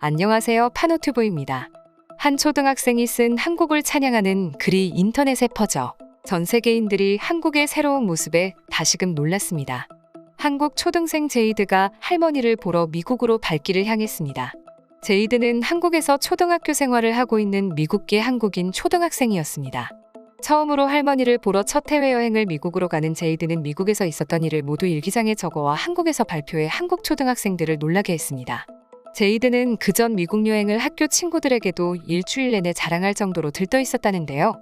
안녕하세요. 파노튜브입니다. 한 초등학생이 쓴 한국을 찬양하는 글이 인터넷에 퍼져 전 세계인들이 한국의 새로운 모습에 다시금 놀랐습니다. 한국 초등생 제이드가 할머니를 보러 미국으로 발길을 향했습니다. 제이드는 한국에서 초등학교 생활을 하고 있는 미국계 한국인 초등학생이었습니다. 처음으로 할머니를 보러 첫 해외여행을 미국으로 가는 제이드는 미국에서 있었던 일을 모두 일기장에 적어와 한국에서 발표해 한국 초등학생들을 놀라게 했습니다. 제이드는 그전 미국 여행을 학교 친구들에게도 일주일 내내 자랑할 정도로 들떠 있었다는데요.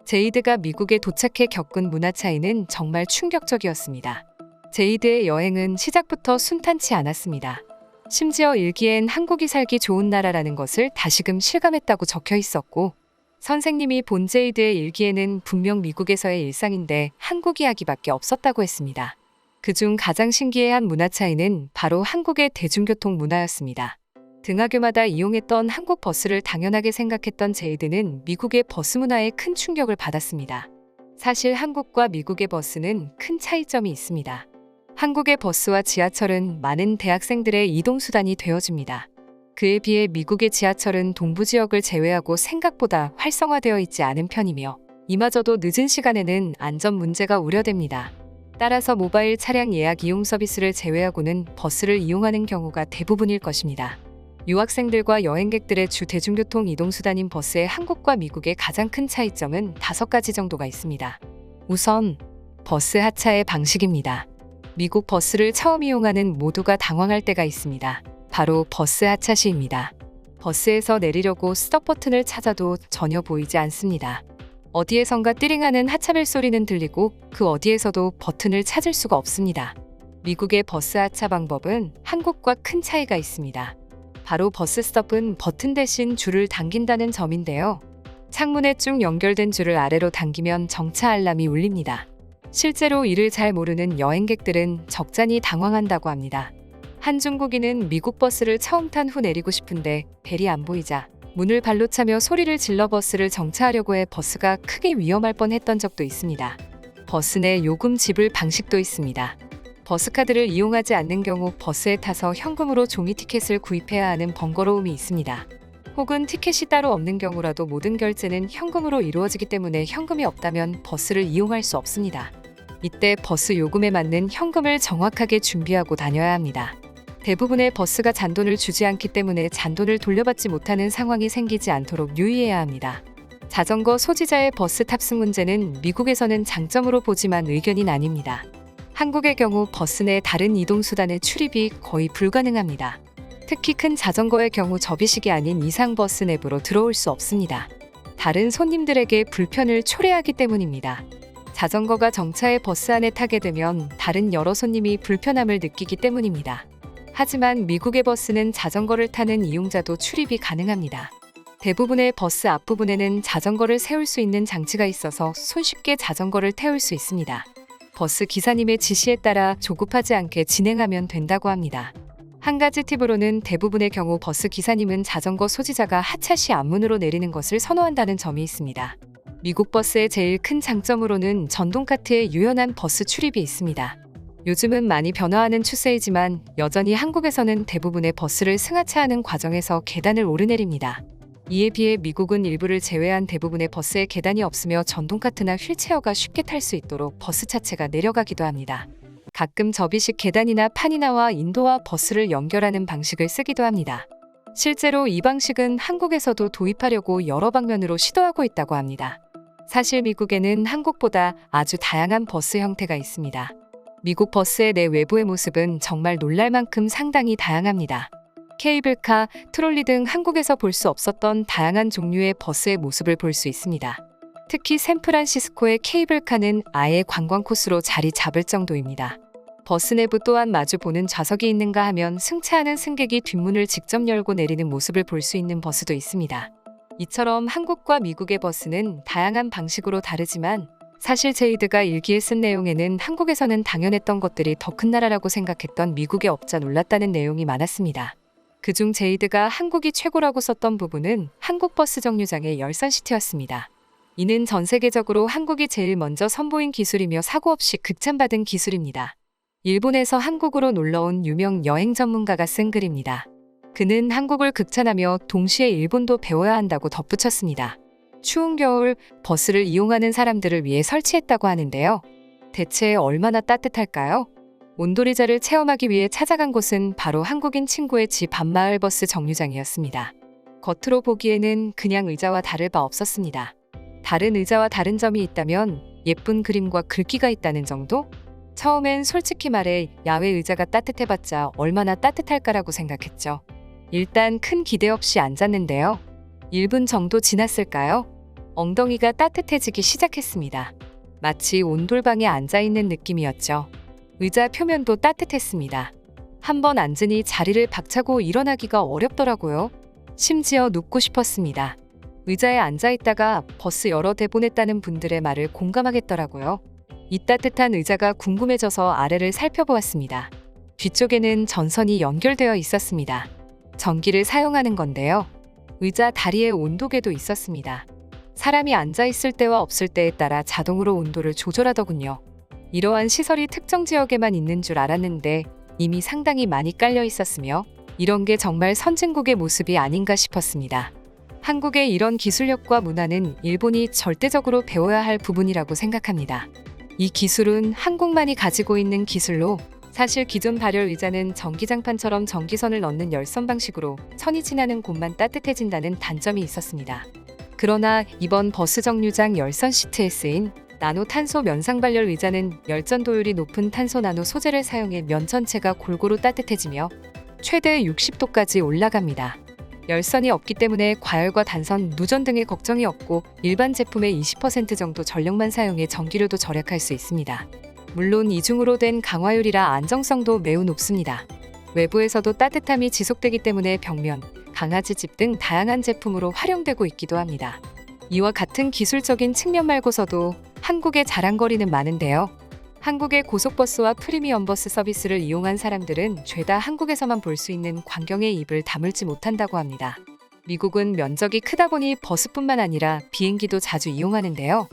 제이드가 미국에 도착해 겪은 문화 차이는 정말 충격적이었습니다. 제이드의 여행은 시작부터 순탄치 않았습니다. 심지어 일기엔 한국이 살기 좋은 나라라는 것을 다시금 실감했다고 적혀 있었고, 선생님이 본 제이드의 일기에는 분명 미국에서의 일상인데 한국 이야기밖에 없었다고 했습니다. 그중 가장 신기해한 문화 차이는 바로 한국의 대중교통 문화였습니다. 등하교마다 이용했던 한국 버스를 당연하게 생각했던 제이드는 미국의 버스 문화에 큰 충격을 받았습니다. 사실 한국과 미국의 버스는 큰 차이점이 있습니다. 한국의 버스와 지하철은 많은 대학생들의 이동수단이 되어줍니다. 그에 비해 미국의 지하철은 동부 지역을 제외하고 생각보다 활성화되어 있지 않은 편이며 이마저도 늦은 시간에는 안전 문제가 우려됩니다. 따라서 모바일 차량 예약 이용 서비스를 제외하고는 버스를 이용하는 경우가 대부분일 것입니다. 유학생들과 여행객들의 주 대중교통 이동수단인 버스의 한국과 미국의 가장 큰 차이점은 5가지 정도가 있습니다. 우선 버스 하차의 방식입니다. 미국 버스를 처음 이용하는 모두가 당황할 때가 있습니다. 바로 버스 하차 시입니다. 버스에서 내리려고 스톱 버튼을 찾아도 전혀 보이지 않습니다. 어디에선가 띠링하는 하차벨 소리는 들리고 그 어디에서도 버튼을 찾을 수가 없습니다. 미국의 버스 하차 방법은 한국과 큰 차이가 있습니다. 바로 버스 스톱은 버튼 대신 줄을 당긴다는 점인데요. 창문에 쭉 연결된 줄을 아래로 당기면 정차 알람이 울립니다. 실제로 이를 잘 모르는 여행객들은 적잖이 당황한다고 합니다. 한 중국인은 미국 버스를 처음 탄 후 내리고 싶은데 벨이 안 보이자 문을 발로 차며 소리를 질러 버스를 정차하려고 해 버스가 크게 위험할 뻔했던 적도 있습니다. 버스 내 요금 지불 방식도 있습니다. 버스카드를 이용하지 않는 경우 버스에 타서 현금으로 종이 티켓을 구입해야 하는 번거로움이 있습니다. 혹은 티켓이 따로 없는 경우라도 모든 결제는 현금으로 이루어지기 때문에 현금이 없다면 버스를 이용할 수 없습니다. 이때 버스 요금에 맞는 현금을 정확하게 준비하고 다녀야 합니다. 대부분의 버스가 잔돈을 주지 않기 때문에 잔돈을 돌려받지 못하는 상황이 생기지 않도록 유의해야 합니다. 자전거 소지자의 버스 탑승 문제는 미국에서는 장점으로 보지만 의견이 나뉩니다. 한국의 경우 버스 내 다른 이동수단의 출입이 거의 불가능합니다. 특히 큰 자전거의 경우 접이식이 아닌 이상 버스 내부로 들어올 수 없습니다. 다른 손님들에게 불편을 초래하기 때문입니다. 자전거가 정차해 버스 안에 타게 되면 다른 여러 손님이 불편함을 느끼기 때문입니다. 하지만 미국의 버스는 자전거를 타는 이용자도 출입이 가능합니다. 대부분의 버스 앞부분에는 자전거를 세울 수 있는 장치가 있어서 손쉽게 자전거를 태울 수 있습니다. 버스 기사님의 지시에 따라 조급하지 않게 진행하면 된다고 합니다. 한 가지 팁으로는 대부분의 경우 버스 기사님은 자전거 소지자가 하차 시 앞문으로 내리는 것을 선호한다는 점이 있습니다. 미국 버스의 제일 큰 장점으로는 전동카트에 유연한 버스 출입이 있습니다. 요즘은 많이 변화하는 추세이지만 여전히 한국에서는 대부분의 버스를 승하차하는 과정에서 계단을 오르내립니다. 이에 비해 미국은 일부를 제외한 대부분의 버스에 계단이 없으며 전동카트나 휠체어가 쉽게 탈 수 있도록 버스 자체가 내려가기도 합니다. 가끔 접이식 계단이나 판이 나와 인도와 버스를 연결하는 방식을 쓰기도 합니다. 실제로 이 방식은 한국에서도 도입하려고 여러 방면으로 시도하고 있다고 합니다. 사실 미국에는 한국보다 아주 다양한 버스 형태가 있습니다. 미국 버스의 내 외부의 모습은 정말 놀랄 만큼 상당히 다양합니다. 케이블카, 트롤리 등 한국에서 볼 수 없었던 다양한 종류의 버스의 모습을 볼 수 있습니다. 특히 샌프란시스코의 케이블카는 아예 관광 코스로 자리 잡을 정도입니다. 버스 내부 또한 마주 보는 좌석이 있는가 하면 승차하는 승객이 뒷문을 직접 열고 내리는 모습을 볼 수 있는 버스도 있습니다. 이처럼 한국과 미국의 버스는 다양한 방식으로 다르지만 사실 제이드가 일기에 쓴 내용에는 한국에서는 당연했던 것들이 더 큰 나라라고 생각했던 미국의 업자 놀랐다는 내용이 많았습니다. 그중 제이드가 한국이 최고라고 썼던 부분은 한국 버스 정류장의 열선시티였습니다. 이는 전 세계적으로 한국이 제일 먼저 선보인 기술이며 사고 없이 극찬받은 기술입니다. 일본에서 한국으로 놀러온 유명 여행 전문가가 쓴 글입니다. 그는 한국을 극찬하며 동시에 일본도 배워야 한다고 덧붙였습니다. 추운 겨울 버스를 이용하는 사람들을 위해 설치했다고 하는데요. 대체 얼마나 따뜻할까요? 온도리자를 체험하기 위해 찾아간 곳은 바로 한국인 친구의 집 밤마을 버스 정류장이었습니다. 겉으로 보기에는 그냥 의자와 다를 바 없었습니다. 다른 의자와 다른 점이 있다면 예쁜 그림과 글귀가 있다는 정도? 처음엔 솔직히 말해 야외 의자가 따뜻해봤자 얼마나 따뜻할까라고 생각했죠. 일단 큰 기대 없이 앉았는데요. 1분 정도 지났을까요? 엉덩이가 따뜻해지기 시작했습니다. 마치 온돌방에 앉아있는 느낌이었죠. 의자 표면도 따뜻했습니다. 한번 앉으니 자리를 박차고 일어나기가 어렵더라고요. 심지어 눕고 싶었습니다. 의자에 앉아있다가 버스 여러 대 보냈다는 분들의 말을 공감하겠더라고요. 이 따뜻한 의자가 궁금해져서 아래를 살펴보았습니다. 뒤쪽에는 전선이 연결되어 있었습니다. 전기를 사용하는 건데요. 의자 다리에 온도계도 있었습니다. 사람이 앉아있을 때와 없을 때에 따라 자동으로 온도를 조절하더군요. 이러한 시설이 특정 지역에만 있는 줄 알았는데 이미 상당히 많이 깔려 있었으며 이런 게 정말 선진국의 모습이 아닌가 싶었습니다. 한국의 이런 기술력과 문화는 일본이 절대적으로 배워야 할 부분이라고 생각합니다. 이 기술은 한국만이 가지고 있는 기술로 사실 기존 발열 의자는 전기장판처럼 전기선을 넣는 열선 방식으로 선이 지나는 곳만 따뜻해진다는 단점이 있었습니다. 그러나 이번 버스 정류장 열선 시트에 쓰인 나노 탄소 면상발열 의자는 열전 도율이 높은 탄소 나노 소재를 사용해 면 전체가 골고루 따뜻해지며 최대 60도까지 올라갑니다. 열선이 없기 때문에 과열과 단선, 누전 등의 걱정이 없고 일반 제품의 20% 정도 전력만 사용해 전기료도 절약할 수 있습니다. 물론 이중으로 된 강화율이라 안정성도 매우 높습니다. 외부에서도 따뜻함이 지속되기 때문에 벽면, 강아지 집 등 다양한 제품으로 활용되고 있기도 합니다. 이와 같은 기술적인 측면 말고서도 한국의 자랑거리는 많은데요. 한국의 고속버스와 프리미엄버스 서비스를 이용한 사람들은 죄다 한국에서만 볼 수 있는 광경의 입을 다물지 못한다고 합니다. 미국은 면적이 크다 보니 버스뿐만 아니라 비행기도 자주 이용하는데요.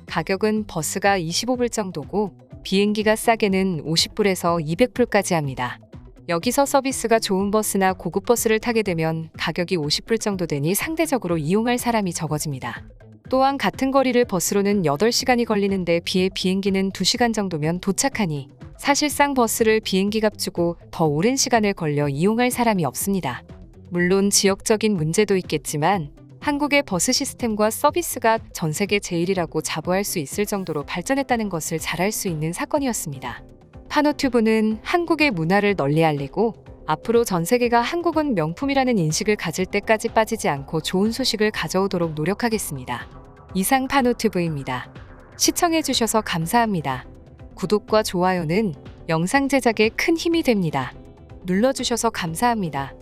가격은 버스가 25불 정도고 비행기가 싸게는 50불에서 200불까지 합니다. 여기서 서비스가 좋은 버스나 고급 버스를 타게 되면 가격이 50불 정도 되니 상대적으로 이용할 사람이 적어집니다. 또한 같은 거리를 버스로는 8시간이 걸리는데 비해 비행기는 2시간 정도면 도착하니 사실상 버스를 비행기 값 주고 더 오랜 시간을 걸려 이용할 사람이 없습니다. 물론 지역적인 문제도 있겠지만 한국의 버스 시스템과 서비스가 전 세계 제일이라고 자부할 수 있을 정도로 발전했다는 것을 잘 알 수 있는 사건이었습니다. 파노튜브는 한국의 문화를 널리 알리고 앞으로 전 세계가 한국은 명품이라는 인식을 가질 때까지 빠지지 않고 좋은 소식을 가져오도록 노력하겠습니다. 이상 파노튜브입니다. 시청해주셔서 감사합니다. 구독과 좋아요는 영상 제작에 큰 힘이 됩니다. 눌러주셔서 감사합니다.